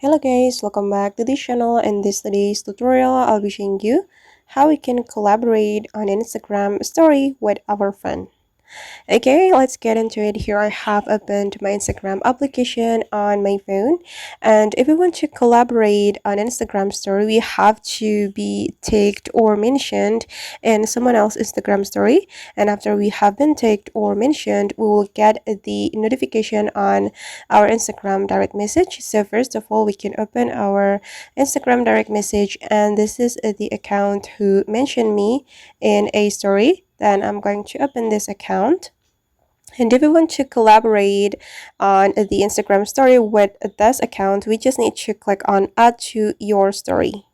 Hello guys, welcome back to this channel. In this today's tutorial, I'll be showing you how we can collaborate on Instagram story with our friend. Okay, let's get into it. Here I have opened my Instagram application on my phone. And if we want to collaborate on Instagram story, we have to be tagged or mentioned in someone else's Instagram story. And after we have been tagged or mentioned, we will get the notification on our Instagram direct message. So first of all, we can open our Instagram direct message, and this is the account who mentioned me in a story. Then I'm going to open this account. And if we want to collaborate on the Instagram story with this account, we just need to click on add to your story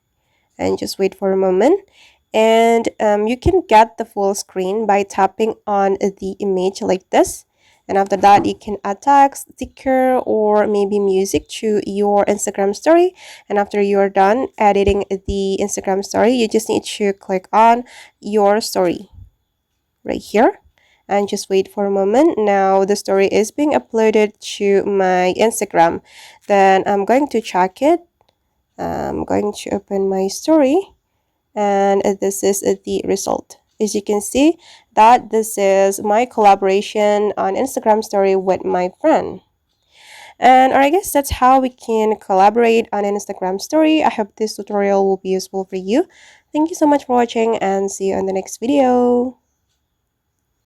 and just wait for a moment. And you can get the full screen by tapping on the image like this. And after that, you can add text, sticker, or maybe music to your Instagram story. And after you're done editing the Instagram story, you just need to click on your story right here and just wait for a moment. Now the story is being uploaded to my Instagram. Then I'm going to check it. I'm going to open my story, and this is the result. As you can see that this is my collaboration on Instagram story with my friend. And I guess that's how we can collaborate on an Instagram story. I hope this tutorial will be useful for you. Thank you so much for watching, and see you in the next video.